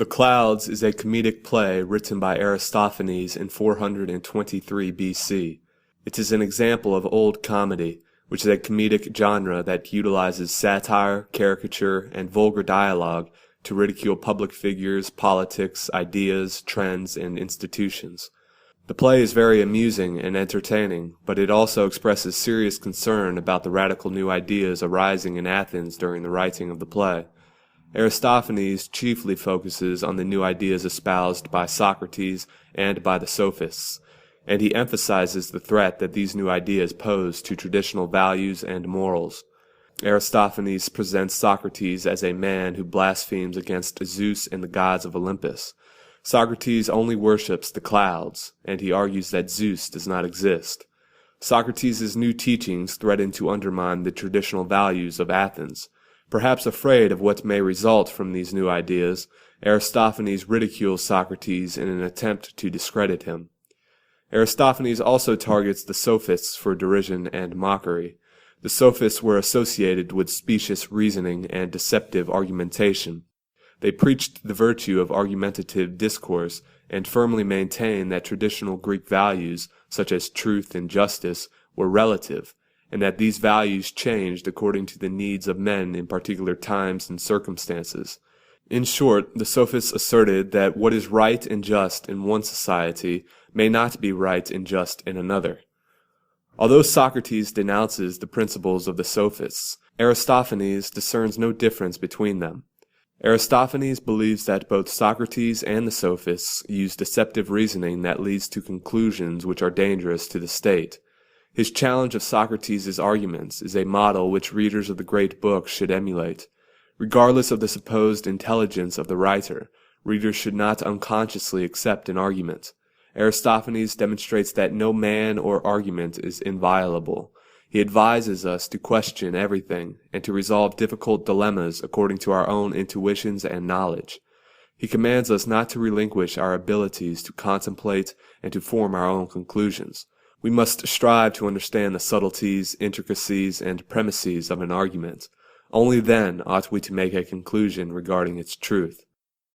The Clouds is a comedic play written by Aristophanes in 423 BC. It is an example of old comedy, which is a comedic genre that utilizes satire, caricature, and vulgar dialogue to ridicule public figures, politics, ideas, trends, and institutions. The play is very amusing and entertaining, but it also expresses serious concern about the radical new ideas arising in Athens during the writing of the play. Aristophanes chiefly focuses on the new ideas espoused by Socrates and by the Sophists, and he emphasizes the threat that these new ideas pose to traditional values and morals. Aristophanes presents Socrates as a man who blasphemes against Zeus and the gods of Olympus. Socrates only worships the clouds, and he argues that Zeus does not exist. Socrates' new teachings threaten to undermine the traditional values of Athens. Perhaps afraid of what may result from these new ideas, Aristophanes ridicules Socrates in an attempt to discredit him. Aristophanes also targets the Sophists for derision and mockery. The Sophists were associated with specious reasoning and deceptive argumentation. They preached the virtue of argumentative discourse and firmly maintained that traditional Greek values, such as truth and justice, were relative, and that these values changed according to the needs of men in particular times and circumstances. In short, the Sophists asserted that what is right and just in one society may not be right and just in another. Although Socrates denounces the principles of the Sophists, Aristophanes discerns no difference between them. Aristophanes believes that both Socrates and the Sophists use deceptive reasoning that leads to conclusions which are dangerous to the state. His challenge of Socrates' arguments is a model which readers of the great book should emulate. Regardless of the supposed intelligence of the writer, readers should not unconsciously accept an argument. Aristophanes demonstrates that no man or argument is inviolable. He advises us to question everything and to resolve difficult dilemmas according to our own intuitions and knowledge. He commands us not to relinquish our abilities to contemplate and to form our own conclusions. We must strive to understand the subtleties, intricacies, and premises of an argument. Only then ought we to make a conclusion regarding its truth.